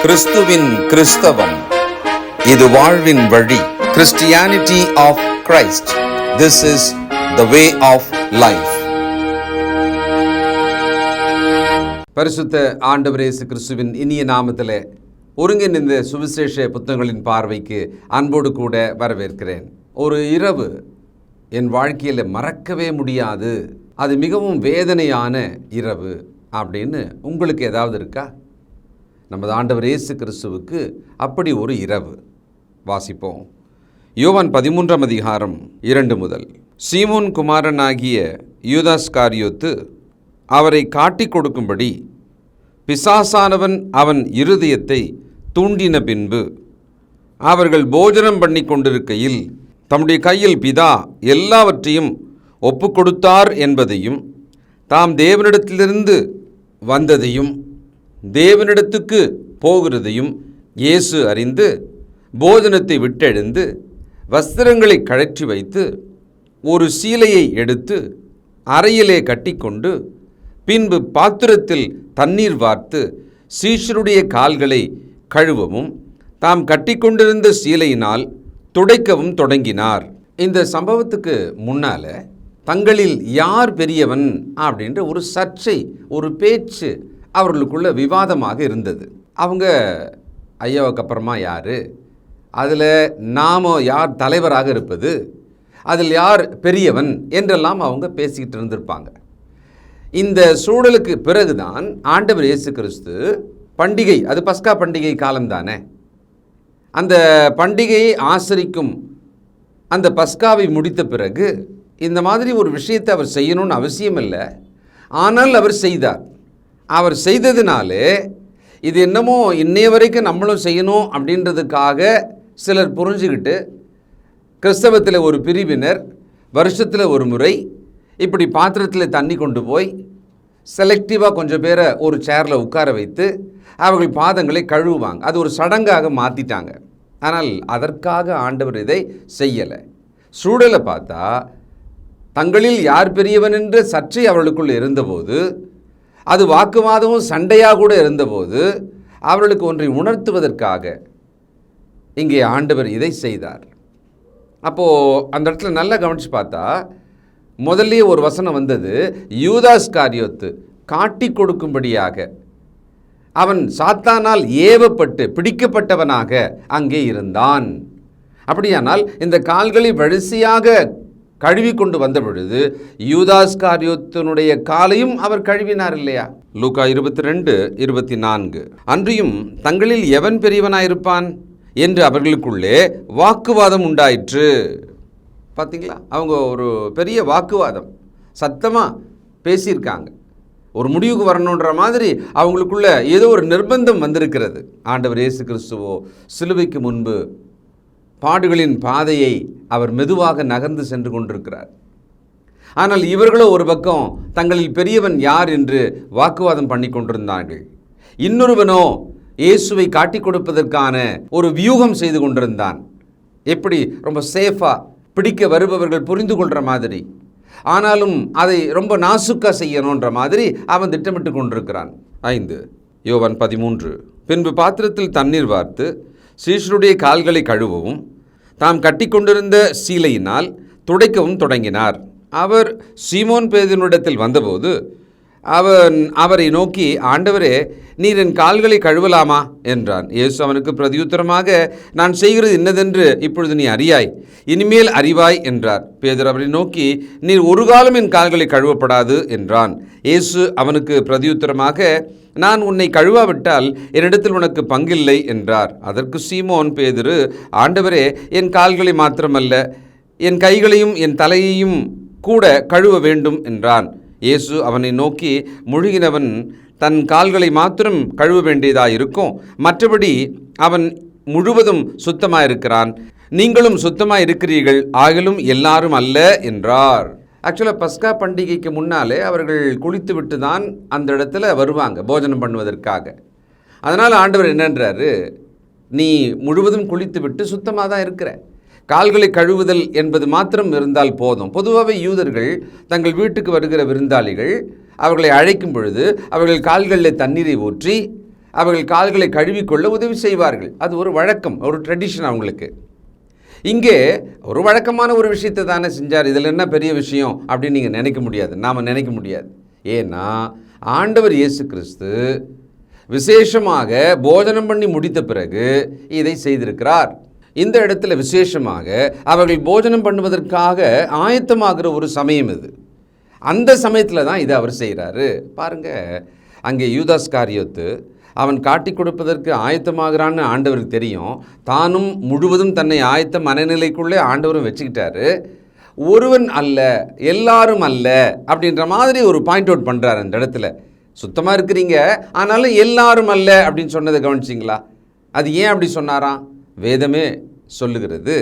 கிறிஸ்துவின் கிறிஸ்தவம், இது வாழ்வின் வழி. Christianity of Christ, this is the way of life. பரிசுத்த ஆண்டவர் இயேசு கிறிஸ்துவின் இனிய நாமத்திலே ஒருங்கிணைந்த சுவிசேஷ புத்தகங்களின் பார்வைக்கு அன்போடு கூட வரவேற்கிறேன். ஒரு இரவு என் வாழ்க்கையில் மறக்கவே முடியாது, அது மிகவும் வேதனையான இரவு அப்படின்னு உங்களுக்கு ஏதாவது இருக்கா? நமது ஆண்டவர் இயேசு கிறிஸ்துவுக்கு அப்படி ஒரு இரவு. வாசிப்போம். யோவான் 13ஆம் அதிகாரம் 2 முதல். சீமோன் குமாரனாகிய யூதாஸ்காரியோத்து அவரை காட்டிக் கொடுக்கும்படி பிசாசானவன் அவன் இருதயத்தை தூண்டின பின்பு அவர்கள் போஜனம் பண்ணி கொண்டிருக்கையில் தம்முடைய கையில் பிதா எல்லாவற்றையும் ஒப்பு கொடுத்தார் என்பதையும் தாம் தேவனிடத்திலிருந்து வந்ததையும் தேவனிடத்துக்கு போகிறதையும் இயேசு அறிந்து போஜனத்தை விட்டெழுந்து வஸ்திரங்களை கழற்றி வைத்து ஒரு சீலையை எடுத்து அறையிலே கட்டிக்கொண்டு பின்பு பாத்திரத்தில் தண்ணீர் வார்த்து சீஷருடைய கால்களை கழுவவும் தாம் கட்டிக்கொண்டிருந்த சீலையினால் துடைக்கவும் தொடங்கினார். இந்த சம்பவத்துக்கு முன்னால தங்களில் யார் பெரியவன் அப்படின்ற ஒரு சர்ச்சை, ஒரு பேச்சு அவர்களுக்குள்ள விவாதமாக இருந்தது. அவங்க ஐயாவுக்கு அப்புறமா யார், அதில் நாம் யார் தலைவராக இருப்பது, அதில் யார் பெரியவன் என்றெல்லாம் அவங்க பேசிக்கிட்டு இருந்திருப்பாங்க. இந்த சூழலுக்கு பிறகுதான் ஆண்டவர் இயேசு கிறிஸ்து பண்டிகை, அது பஸ்கா பண்டிகை காலம்தானே, அந்த பண்டிகையை ஆசரிக்கும் அந்த பஸ்காவை முடித்த பிறகு இந்த மாதிரி ஒரு விஷயத்தை அவர் செய்யணும்னு அவசியம் இல்லை. ஆனால் அவர் செய்தார். அவர் செய்ததினாலே இது என்னமோ இன்னைய வரைக்கும் நம்மளும் செய்யணும் அப்படின்றதுக்காக சிலர் புரிஞ்சுக்கிட்டு கிறிஸ்தவத்தில் ஒரு பிரிவினர் வருஷத்தில் ஒரு முறை இப்படி பாத்திரத்தில் தண்ணி கொண்டு போய் செலக்டிவாக கொஞ்சம் பேரை ஒரு சேரில் உட்கார வைத்து அவர்கள் பாதங்களை கழுவுவாங்க. அது ஒரு சடங்காக மாற்றிட்டாங்க. ஆனால் அதற்காக ஆண்டவர் இதை செய்யலை. சூழலை பார்த்தா தங்களில் யார் பெரியவன் என்ற சர்ச்சை அவர்களுக்குள் இருந்தபோது, அது வாக்குவாதமும் சண்டையாக கூட இருந்தபோது அவர்களுக்கு ஒன்றை உணர்த்துவதற்காக இங்கே ஆண்டவர் இதை செய்தார். அப்போது அந்த இடத்துல நல்லா கவனித்து பார்த்தா முதல்லையே ஒரு வசனம் வந்தது, யூதாஸ்காரியோத்து காட்டி கொடுக்கும்படியாக அவன் சாத்தானால் ஏவப்பட்டு பிடிக்கப்பட்டவனாக அங்கே இருந்தான். அப்படியானால் இந்த கால்களை வரிசையாக கழுவி கொண்டு வந்த பொழுது யூதாஸ்காரியோத்தினுடைய காலையும் அவர் கழுவினார் இல்லையா? லூக்கா 22:24. அன்றியும் தங்களில் எவன் பெரியவனாயிருப்பான் என்று அவர்களுக்குள்ளே வாக்குவாதம் உண்டாயிற்று. பார்த்தீங்களா, அவங்க ஒரு பெரிய வாக்குவாதம் சத்தமாக பேசியிருக்காங்க. ஒரு முடிவுக்கு வரணுன்ற மாதிரி அவங்களுக்குள்ள ஏதோ ஒரு நிர்பந்தம் வந்திருக்கிறது. ஆண்டவர் இயேசு கிறிஸ்துவோ சிலுவைக்கு முன்பு பாடுகளின் பாதையை அவர் மெதுவாக நகர்ந்து சென்று கொண்டிருக்கிறார். ஆனால் இவர்களோ ஒரு பக்கம் தங்களில் பெரியவன் யார் என்று வாக்குவாதம் பண்ணி கொண்டிருந்தார்கள். இன்னொருவனோ இயேசுவை காட்டிக் கொடுப்பதற்கான ஒரு வியூகம் செய்து கொண்டிருந்தான். எப்படி ரொம்ப சேஃபாக பிடிக்க வருபவர்கள் புரிந்து கொள்கிற மாதிரி, ஆனாலும் அதை ரொம்ப நாசுக்காக செய்யணுன்ற மாதிரி அவன் திட்டமிட்டு கொண்டிருக்கிறான். 5 யோவான் 13. பின்பு பாத்திரத்தில் தண்ணீர் வார்த்து சீஷருடைய கால்களை கழுவவும் தாம் கட்டிக்கொண்டிருந்த சீலையினால் துடைக்கவும் தொடங்கினார். அவர் சீமோன் பேதுருவினிடத்தில் வந்தபோது அவரை நோக்கி, ஆண்டவரே, நீர் என் கால்களை கழுவலாமா என்றான். இயேசு அவனுக்கு பிரதியுத்தரமாக, நான் செய்கிறது இன்னதென்று இப்பொழுது நீ அறியாய், இனிமேல் அறிவாய் என்றார். பேதுரு அவரை நோக்கி, நீர் ஒரு காலம் என் கால்களை கழுவப்படாது என்றான். இயேசு அவனுக்கு பிரதியுத்தரமாக, நான் உன்னை கழுவாவிட்டால் என்னிடத்தில் உனக்கு பங்கில்லை என்றார். அதற்கு சீமோன் பேதுரு, ஆண்டவரே, என் கால்களை மாத்திரமல்ல, என் கைகளையும் என் தலையையும் கூட கழுவ வேண்டும் என்றான். இயேசு அவனை நோக்கி, முழுகினவன் தன் கால்களை மாத்திரம் கழுவ வேண்டியதாயிருக்கும், மற்றபடி அவன் முழுவதும் சுத்தமாயிருக்கிறான். நீங்களும் சுத்தமாயிருக்கிறீர்கள், ஆகிலும் எல்லாரும் அல்ல என்றார். ஆக்சுவலாக பஸ்கா பண்டிகைக்கு முன்னாலே அவர்கள் குளித்து விட்டு தான் அந்த இடத்துல வருவாங்க போஜனம் பண்ணுவதற்காக. அதனால் ஆண்டவர் என்னன்றாரு, நீ முழுவதும் குளித்து விட்டு சுத்தமாக தான் இருக்கிற, கால்களை கழுவுதல் என்பது மாத்திரம் இருந்தால் போதும். பொதுவாகவே யூதர்கள் தங்கள் வீட்டுக்கு வருகிற விருந்தாளிகள் அவர்களை அழைக்கும் பொழுது அவர்கள் கால்களில் தண்ணீரை ஊற்றி அவர்கள் கால்களை கழுவிக்கொள்ள உதவி செய்வார்கள். அது ஒரு வழக்கம், ஒரு ட்ரெடிஷன் அவங்களுக்கு. இங்கே ஒரு வழக்கமான ஒரு விஷயத்தை தானே செஞ்சார், இதில் என்ன பெரிய விஷயம் அப்படின்னு நீங்கள் நினைக்க முடியாது, நாம் நினைக்க முடியாது. ஏன்னா ஆண்டவர் இயேசு கிறிஸ்து விசேஷமாக போஜனம் பண்ணி முடித்த பிறகு இதை செய்திருக்கிறார். இந்த இடத்துல விசேஷமாக அவர்கள் போஜனம் பண்ணுவதற்காக ஆயத்தமாகிற ஒரு சமயம் இது. அந்த சமயத்தில் தான் இதை அவர் செய்கிறாரு. பாருங்கள், அங்கே யூதாஸ் காரியோத்து அவன் காட்டி கொடுப்பதற்கு ஆயத்தமாகிறான்னு ஆண்டவருக்கு தெரியும். தானும் முழுவதும் தன்னை ஆயத்த மனநிலைக்குள்ளே ஆண்டவரும் வச்சுக்கிட்டாரு. ஒருவன் அல்ல, எல்லாரும் அல்ல அப்படின்ற மாதிரி ஒரு பாயிண்ட் அவுட் பண்ணுறாரு அந்த இடத்துல. சுத்தமாக இருக்கிறீங்க, ஆனாலும் எல்லாரும் அல்ல அப்படின்னு சொன்னதை கவனிச்சிங்களா? அது ஏன் அப்படி சொன்னாராம்? வேதமே சொல்லுகிறது.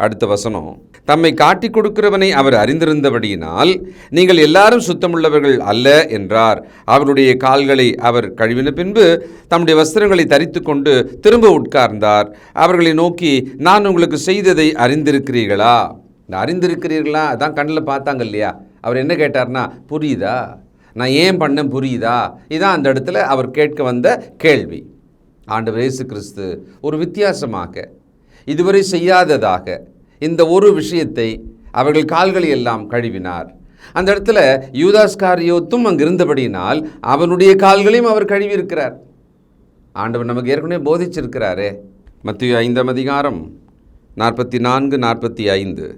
அடுத்த வசனம், தம்மை காட்டி கொடுக்கிறவனை அவர் அறிந்திருந்தபடியினால் நீங்கள் எல்லாரும் சுத்தமுள்ளவர்கள் அல்ல என்றார். அவருடைய கால்களை அவர் கழுவின பின்பு தம்முடைய வஸ்திரங்களை தரித்து கொண்டு திரும்ப உட்கார்ந்தார். அவர்களை நோக்கி, நான் உங்களுக்கு செய்ததை அறிந்திருக்கிறீர்களா? இந்த அறிந்திருக்கிறீர்களா அதான் கண்ணில் பார்த்தாங்க இல்லையா? அவர் என்ன கேட்டார்னா, புரியுதா, நான் ஏன் பண்ணேன் புரியுதா? இதான் அந்த இடத்துல அவர் கேட்க வந்த கேள்வி. ஆண்டவர் இயேசு கிறிஸ்து ஒரு வித்தியாசமாக, இதுவரை செய்யாததாக இந்த ஒரு விஷயத்தை அவர்கள் கால்களை எல்லாம் கழுவினார். அந்த இடத்துல யூதாஸ் காரியோத்தும் அங்கு இருந்தபடியினால் அவனுடைய கால்களையும் அவர் கழுவி இருக்கிறார். ஆண்டவர் நமக்கு ஏற்கனவே போதிச்சிருக்கிறாரே. மத்தேயு 5ஆம் அதிகாரம் 44, 45,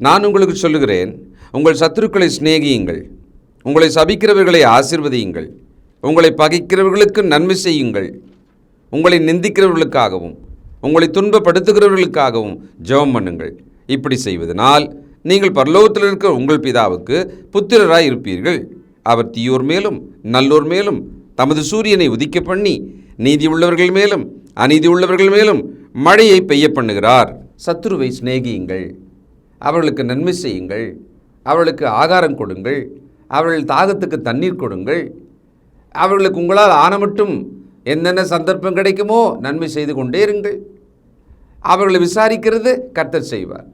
நான் உங்களுக்கு சொல்லுகிறேன், உங்கள் சத்துருக்களை சிநேகியுங்கள், உங்களை சபிக்கிறவர்களை ஆசீர்வதியுங்கள், உங்களை பகைக்கிறவர்களுக்கு நன்மை செய்யுங்கள், உங்களை நிந்திக்கிறவர்களுக்காகவும் உங்களை துன்பப்படுத்துகிறவர்களுக்காகவும் ஜெபம் பண்ணுங்கள். இப்படி செய்வதனால் நீங்கள் பரலோகத்தில் இருக்கிற உங்கள் பிதாவுக்கு புத்திரராய் இருப்பீர்கள். அவர் தீயோர் மேலும் நல்லோர் மேலும் தமது சூரியனை உதிக்க பண்ணி நீதி உள்ளவர்கள் மேலும் அநீதி உள்ளவர்கள் மேலும் மழையை பெய்ய பண்ணுகிறார். சத்துருவை சிநேகியுங்கள், அவர்களுக்கு நன்மை செய்யுங்கள், அவர்களுக்கு ஆகாரம் கொடுங்கள், அவர்கள் தாகத்துக்கு தண்ணீர் கொடுங்கள், அவர்களுக்கு உங்களால் ஆன மட்டும் என்னென்ன சந்தர்ப்பம் கிடைக்குமோ நன்மை செய்து கொண்டே இருங்கள். அவர்களை விசாரிக்கிறது கர்த்தர் செய்வார்.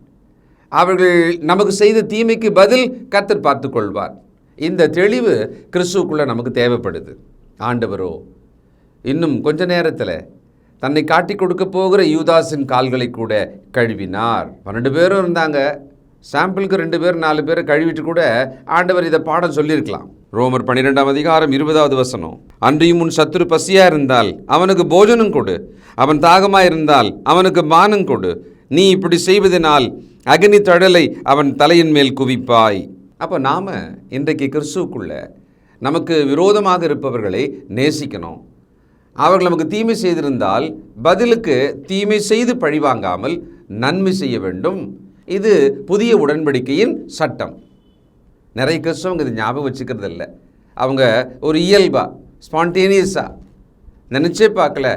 அவர்கள் நமக்கு செய்த தீமைக்கு பதில் கர்த்தர் பார்த்து கொள்வார். இந்த தெளிவு கிறிஸ்துவுக்குள்ளே நமக்கு தேவைப்படுது. ஆண்டவரோ இன்னும் கொஞ்ச நேரத்தில் தன்னை காட்டி கொடுக்க போகிற யூதாஸின் கால்களை கூட கழுவினார். 12 பேரும் இருந்தாங்க, சாம்பிளுக்கு 2 பேர் 4 பேரை கழுவிட்டு கூட ஆண்டவர் இதை பாடம் சொல்லியிருக்கலாம். ரோமர் 12ஆம் அதிகாரம் 20வது வசனம், அன்றியும் உன் சத்துரு பசியா இருந்தால் அவனுக்கு போஜனம் கொடு, அவன் தாகமாக இருந்தால் அவனுக்கு பானம் கொடு, நீ இப்படி செய்வதனால் அக்னி தழலை அவன் தலையின் மேல் குவிப்பாய். அப்போ நாம் இன்றைக்கு கிறிஸ்துவுக்குள்ள நமக்கு விரோதமாக இருப்பவர்களை நேசிக்கணும். அவர்கள் நமக்கு தீமை செய்திருந்தால் பதிலுக்கு தீமை செய்து பழிவாங்காமல் நன்மை செய்ய வேண்டும். இது புதிய உடன்படிக்கையின் சட்டம். நிறைய கிறிஸ்தவங்க இது ஞாபகம் வச்சுக்கிறது இல்லை. அவங்க ஒரு இயல்பாக ஸ்பான்டேனியஸாக நினச்சே பார்க்கல,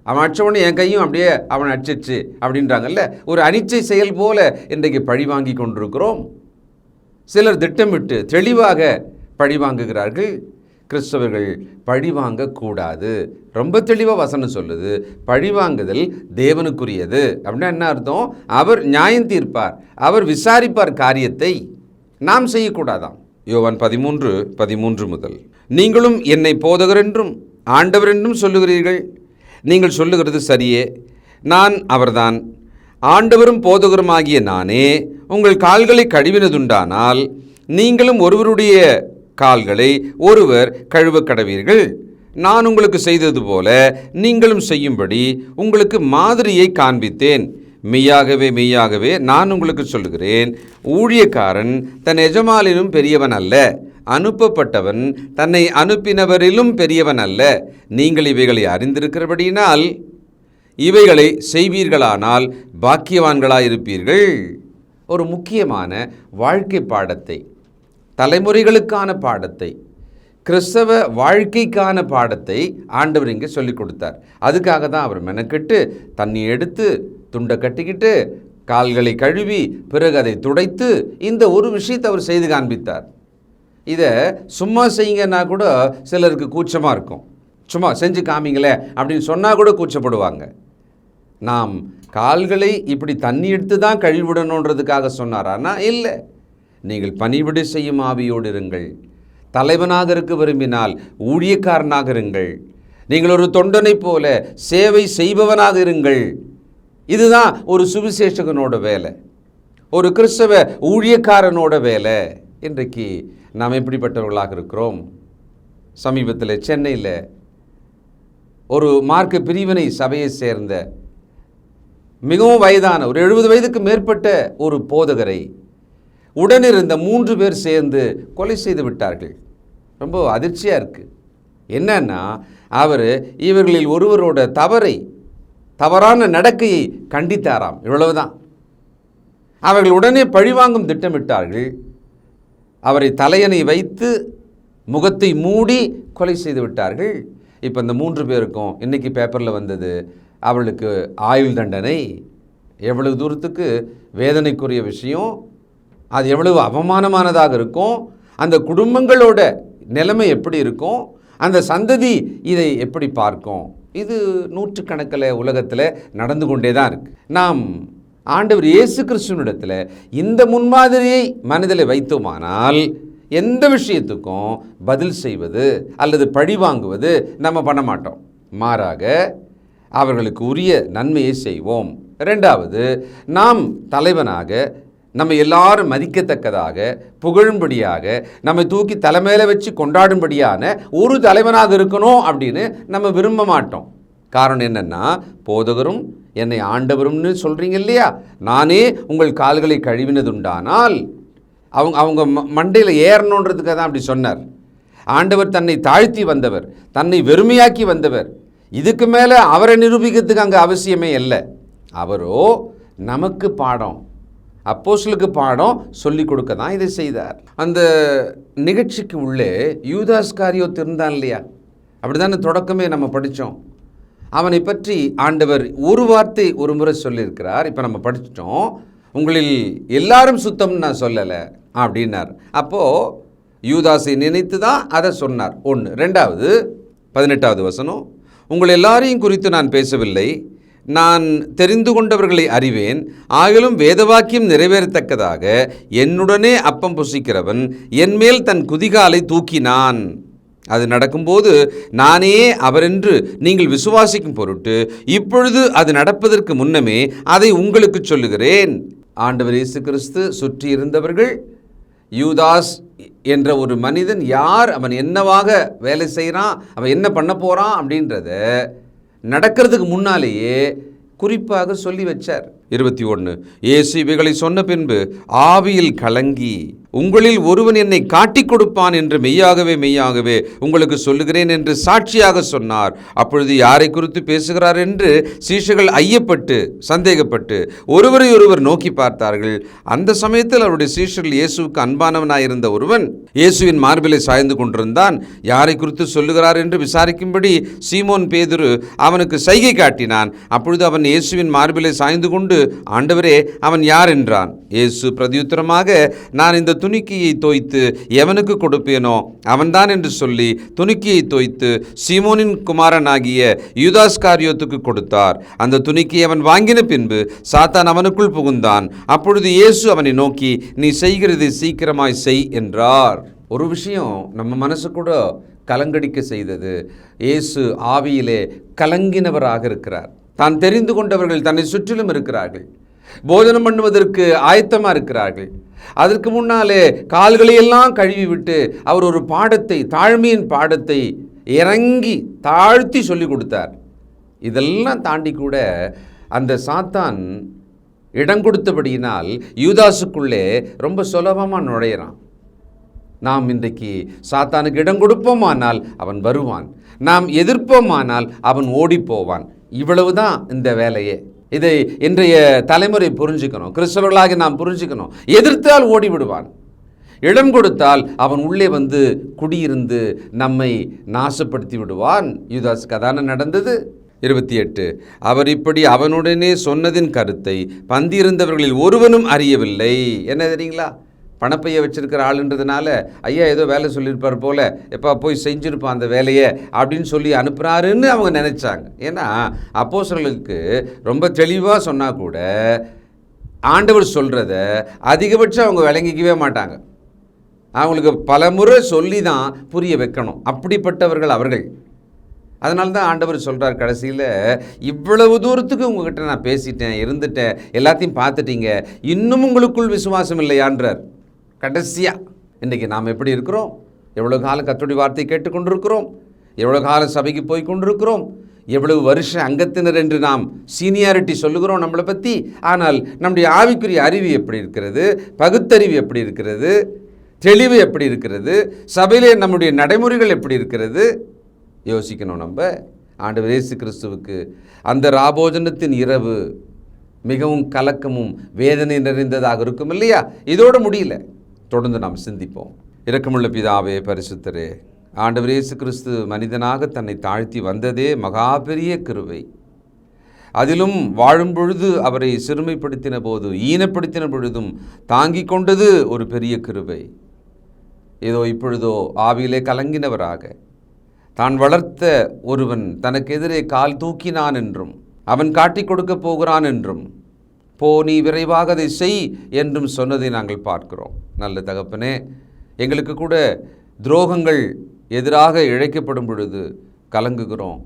அவன் அடித்தவொடனே என் கையும் அப்படியே அவன் அடிச்சிச்சு அப்படின்றாங்கல்ல, ஒரு அனிச்சை செயல் போல இன்றைக்கு பழி வாங்கி கொண்டிருக்கிறோம். சிலர் திட்டமிட்டு தெளிவாக பழி வாங்குகிறார்கள். கிறிஸ்தவர்கள் பழி வாங்கக்கூடாது. ரொம்ப தெளிவாக வசனம் சொல்லுது, பழி வாங்குதல் தேவனுக்குரியது. அப்படின்னா என்ன அர்த்தம்? அவர் நியாயம் தீர்ப்பார், அவர் விசாரிப்பார் காரியத்தை, நாம் செய்யக்கூடாதாம். யோவான் 13:13 முதல், நீங்களும் என்னை போதகர் என்றும் ஆண்டவர் என்றும் சொல்லுகிறீர்கள். நீங்கள் சொல்லுகிறது சரியே, நான் அவர்தான். ஆண்டவரும் போதகருமாகிய நானே உங்கள் கால்களை கழுவினதுண்டானால் நீங்களும் ஒருவருடைய கால்களை ஒருவர் கழுவ கடவீர்கள். நான் உங்களுக்கு செய்தது போல நீங்களும் செய்யும்படி உங்களுக்கு மாதிரியை காண்பித்தேன். மெய்யாகவே மெய்யாகவே நான் உங்களுக்கு சொல்லுகிறேன், ஊழியக்காரன் தன் எஜமானிலும் பெரியவன் அல்ல, அனுப்பப்பட்டவன் தன்னை அனுப்பினவரிலும் பெரியவன் அல்ல. நீங்கள் இவைகளை அறிந்திருக்கிறபடியினால் இவைகளை செய்வீர்களானால் பாக்கியவான்களாயிருப்பீர்கள். ஒரு முக்கியமான வாழ்க்கை பாடத்தை, தலைமுறைகளுக்கான பாடத்தை, கிறிஸ்தவ வாழ்க்கைக்கான பாடத்தை ஆண்டவர் இங்கே சொல்லிக் கொடுத்தார். அதுக்காக தான் அவர் மெனக்கெட்டு தண்ணி எடுத்து துண்டை கட்டிக்கிட்டு கால்களை கழுவி பிறகு அதை துடைத்து இந்த ஒரு விஷயத்தை அவர் செய்து காண்பித்தார். இதை சும்மா செய்யுங்கன்னா கூட சிலருக்கு கூச்சமாக இருக்கும். சும்மா செஞ்சு காமிங்களே அப்படின்னு சொன்னால் கூட கூச்சப்படுவாங்க. நாம் கால்களை இப்படி தண்ணி எடுத்து தான் கழுவிடணுன்றதுக்காக சொன்னாரானா? இல்லை. நீங்கள் பணிவிடை செய்யும் ஆவியோடு இருங்கள். தலைவனாக இருக்க விரும்பினால் ஊழியக்காரனாக இருங்கள். நீங்கள் ஒரு தொண்டனை போல சேவை செய்பவனாக இருங்கள். இதுதான் ஒரு சுவிசேஷகனோட வேலை, ஒரு கிறிஸ்தவ ஊழியக்காரனோட வேலை. இன்றைக்கு நாம் எப்படிப்பட்டவர்களாக இருக்கிறோம்? சமீபத்தில் சென்னையில் ஒரு மார்க்க பிரிவினை சபையை சேர்ந்த மிகவும் வயதான ஒரு 70 வயதுக்கு மேற்பட்ட ஒரு போதகரை உடனிருந்த 3 பேர் சேர்ந்து கொலை செய்து விட்டார்கள். ரொம்ப அதிர்ச்சியாக இருக்குது. என்னன்னா, அவர் இவர்களில் ஒருவரோட தவறான நடக்கையை கண்டித்தாராம். இவ்வளவுதான். அவர்கள் உடனே பழிவாங்கும் திட்டமிட்டார்கள். அவரை தலையணை வைத்து முகத்தை மூடி கொலை செய்து விட்டார்கள். இப்போ இந்த 3 பேருக்கும் இன்றைக்கி பேப்பரில் வந்தது, அவளுக்கு ஆயுள் தண்டனை. எவ்வளவு தூரத்துக்கு வேதனைக்குரிய விஷயம், அது எவ்வளவு அவமானமானதாக இருக்கும், அந்த குடும்பங்களோட நிலைமை எப்படி இருக்கும், அந்த சந்ததி இதை எப்படி பார்க்கும்? இது நூற்றுக்கணக்கில் உலகத்தில் நடந்து கொண்டே தான் இருக்குது. நாம் ஆண்டவர் இயேசு கிறிஸ்துவினிடத்தில் இந்த முன்மாதிரியை மனதில் வைத்தோமானால் எந்த விஷயத்துக்கும் பதில் செய்வது அல்லது பழி வாங்குவது நம்ம பண்ண மாட்டோம். மாறாக அவர்களுக்கு உரிய நன்மையை செய்வோம். 2வது, நாம் தலைவனாக நம்ம எல்லாரும் மதிக்கத்தக்கதாக புகழும்படியாக நம்மை தூக்கி தலைமையில வச்சு கொண்டாடும்படியான ஒரு தலைவனாக இருக்கணும் அப்படின்னு நம்ம விரும்ப மாட்டோம். காரணம் என்னென்னா, போதகரும் என்னை ஆண்டவரும்னு சொல்கிறீங்க இல்லையா, நானே உங்கள் கால்களை கழுவினதுண்டானால் அவங்க மண்டையில் ஏறணுன்றதுக்காக தான் அப்படி சொன்னார். ஆண்டவர் தன்னை தாழ்த்தி வந்தவர், தன்னை வெறுமையாக்கி வந்தவர். இதுக்கு மேலே அவரை நிரூபிக்கிறதுக்கு அங்கே அவசியமே இல்லை. அவரோ நமக்கு பாடம், அப்போஸ்தலருக்கு பாடம் சொல்லிக் கொடுக்க தான் இதை செய்தார். அந்த நிகழ்ச்சிக்கு உள்ளே யூதாஸ்காரியோத்து இருந்தான் இல்லையா, அப்படி தானே தொடக்கமே நம்ம படித்தோம். அவனை பற்றி ஆண்டவர் ஒரு வார்த்தை ஒரு முறை சொல்லியிருக்கிறார். இப்போ நம்ம படிச்சிட்டோம். உங்களில் எல்லாரும் சுத்தம்னு நான் சொல்லலை அப்படின்னார். அப்போது யூதாஸை நினைத்து தான் அதை சொன்னார். 1. 2வது 18வது வசனம், உங்கள் எல்லாரையும் குறித்து நான் பேசவில்லை, நான் தெரிந்து கொண்டவர்களை அறிவேன், ஆகிலும் வேதவாக்கியம் நிறைவேறத்தக்கதாக என்னுடனே அப்பம் புசிக்கிறவன் என்மேல் தன் குதிகாலை தூக்கினான். அது நடக்கும்போது நானே அவரென்று நீங்கள் விசுவாசிக்கும் பொருட்டு இப்பொழுது அது நடப்பதற்கு முன்னமே அதை உங்களுக்கு சொல்லுகிறேன். ஆண்டவர் இயேசு கிறிஸ்து சுற்றி இருந்தவர்கள் யூதாஸ் என்ற ஒரு மனிதன் யார், அவன் என்னவாக வேலை செய்கிறான், அவன் என்ன பண்ண போகிறான் அப்படின்றத நடக்கிறதுக்கு முன்னாலேயே குறிப்பாக சொல்லி வச்சார். 21, இயேசு இவைகளை சொன்ன பின்பு ஆவியில் கலங்கி, உங்களில் ஒருவன் என்னை காட்டிக் கொடுப்பான் என்று மெய்யாகவே உங்களுக்கு சொல்லுகிறேன் என்று சாட்சியாக சொன்னார். அப்பொழுது யாரை குறித்து பேசுகிறார் என்று சீஷர்கள் ஐயப்பட்டு சந்தேகப்பட்டு ஒருவரை ஒருவர் நோக்கி பார்த்தார்கள். அந்த சமயத்தில் அவருடைய சீஷர்கள் இயேசுவுக்கு அன்பானவனாயிருந்த ஒருவன் இயேசுவின் மார்பிலை சாய்ந்து கொண்டிருந்தான். யாரை குறித்து சொல்லுகிறார் என்று விசாரிக்கும்படி சீமோன் பேதுரு அவனுக்கு சைகை காட்டினான். அப்பொழுது அவன் இயேசுவின் மார்பிலை சாய்ந்து கொண்டு, ஆண்டவரே, அவன் யார் என்றான். இயேசு பிரதியுத்தரமாக, நான் இந்த துணிக்கையை தோய்த்து எவனுக்கு கொடுப்பேனோ அவன்தான் என்று சொல்லி துணிக்கையை தோய்த்து சீமோனின் குமாரனாகிய யூதாஸ்காரியோத்துக்கு கொடுத்தார். அந்த துணிக்கையை அவன் வாங்கின பின்பு சாத்தான் அவனுக்குள் புகுந்தான். அப்பொழுது இயேசு அவனை நோக்கி, நீ செய்கிறதை சீக்கிரமாய் செய் என்றார். ஒரு விஷயம் நம்ம மனசு கூட கலங்கடிக்க செய்தது. இயேசு ஆவியிலே கலங்கினவராக இருக்கிறார். தான் தெரிந்து கொண்டவர்கள் தன்னை சுற்றிலும் இருக்கிறார்கள், போஜனம் பண்ணுவதற்கு ஆயத்தமாக இருக்கிறார்கள். அதற்கு முன்னாலே கால்களையெல்லாம் கழுவி விட்டு அவர் ஒரு பாடத்தை, தாழ்மையின் பாடத்தை இறங்கி தாழ்த்தி சொல்லி கொடுத்தார். இதெல்லாம் தாண்டி கூட அந்த சாத்தான் இடம் கொடுத்தபடியினால் யூதாசுக்குள்ளே ரொம்ப சுலபமாக நுழையிறான். நாம் இன்றைக்கு சாத்தானுக்கு இடம் கொடுப்போமானால் அவன் வருவான், நாம் எதிர்ப்போமானால் அவன் ஓடி போவான். இவ்வளவுதான் இந்த வேலையே. இதை இன்றைய தலைமுறை புரிஞ்சுக்கணும், கிறிஸ்தவர்களாக நாம் புரிஞ்சுக்கணும். எதிர்த்தால் ஓடி விடுவான், இடம் கொடுத்தால் அவன் உள்ளே வந்து குடியிருந்து நம்மை நாசப்படுத்தி விடுவான். யூதாஸுக்கு அதான நடந்தது. 28, அவர் இப்படி அவனுடனே சொன்னதின் கருத்தை பந்தியிருந்தவர்களில் ஒருவனும் அறியவில்லை. என்ன தெரியுங்களா, பணப்பையை வச்சிருக்கிற ஆளுன்றதுனால ஐயா ஏதோ வேலை சொல்லியிருப்பார் போல, எப்போ போய் செஞ்சுருப்பான் அந்த வேலையை அப்படின்னு சொல்லி அனுப்புகிறாருன்னு அவங்க நினச்சாங்க. ஏன்னா அப்போஸ்தலர்களுக்கு ரொம்ப தெளிவாக சொன்னால் கூட ஆண்டவர் சொல்கிறத அதிகபட்சம் அவங்க விளங்கிக்கவே மாட்டாங்க. அவங்களுக்கு பல முறை சொல்லி தான் புரிய வைக்கணும். அப்படிப்பட்டவர்கள் அவர்கள். அதனால தான் ஆண்டவர் சொல்கிறார் கடைசியில், இவ்வளவு தூரத்துக்கு உங்ககிட்ட நான் பேசிட்டேன், இருந்துட்டேன், எல்லாத்தையும் பார்த்துட்டீங்க, இன்னும் உங்களுக்குள் விசுவாசம் இல்லையான்றார். கடைசியாக இன்றைக்கி நாம் எப்படி இருக்கிறோம்? எவ்வளோ காலம் கர்த்தருடைய வார்த்தையை கேட்டுக்கொண்டிருக்கிறோம்? எவ்வளோ காலம் சபைக்கு போய் கொண்டிருக்கிறோம்? எவ்வளவு வருஷ அங்கத்தினர் என்று நாம் சீனியாரிட்டி சொல்லுகிறோம் நம்மளை பற்றி. ஆனால் நம்முடைய ஆவிக்குரிய அறிவு எப்படி இருக்கிறது? பகுத்தறிவு எப்படி இருக்கிறது? தெளிவு எப்படி இருக்கிறது? சபையிலே நம்முடைய நடைமுறைகள் எப்படி இருக்கிறது? யோசிக்கணும். நம்ம ஆண்டவர் இயேசு கிறிஸ்துவுக்கு அந்த ராபோஜனத்தின் இரவு மிகவும் கலக்கமும் வேதனை நிறைந்ததாக இருக்கும் இல்லையா? இதோடு முடியல. தொடர்ந்து நாம் சிந்திப்போம். இரக்கமுள்ள பிதாவே, பரிசுத்தரே, ஆண்டவர் இயேசு கிறிஸ்து மனிதனாக தன்னை தாழ்த்தி வந்ததே மகா பெரிய கிருபை. அதிலும் வாழும் பொழுது அவரை சிறுமைப்படுத்தின போது, ஈனப்படுத்தின பொழுதும் தாங்கிக் கொண்டது ஒரு பெரிய கிருபை. ஏதோ இப்பொழுதோ ஆவியிலே கலங்கினவராக, தான் வளர்த்த ஒருவன் தனக்கு எதிரே கால் தூக்கினான் என்றும், அவன் காட்டிக் கொடுக்க போகிறான் என்றும், போ நீ விரைவாக அதை செய் என்றும் சொன்னதை நாங்கள் பார்க்கிறோம். நல்ல தகப்பனே, எங்களுக்கு கூட துரோகங்கள் எதிராக இழைக்கப்படும் பொழுது கலங்குகிறோம்,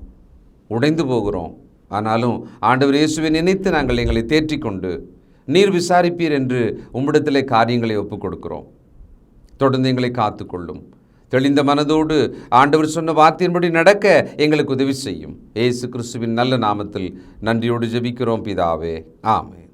உடைந்து போகிறோம். ஆனாலும் ஆண்டவர் இயேசுவை நினைத்து நாங்கள் எங்களை தேற்றிக்கொண்டு நீர் விசாரிப்பீர் என்று உம்மிடத்திலே காரியங்களை ஒப்புக் கொடுக்கிறோம். தொடர்ந்து எங்களை காத்துக்கொள்ளும். தெளிந்த மனதோடு ஆண்டவர் சொன்ன வார்த்தையின்படி நடக்க எங்களுக்கு உதவி செய்யும். இயேசு கிறிஸ்துவின் நல்ல நாமத்தில் நன்றியோடு ஜெபிக்கிறோம் பிதாவே, ஆமென்.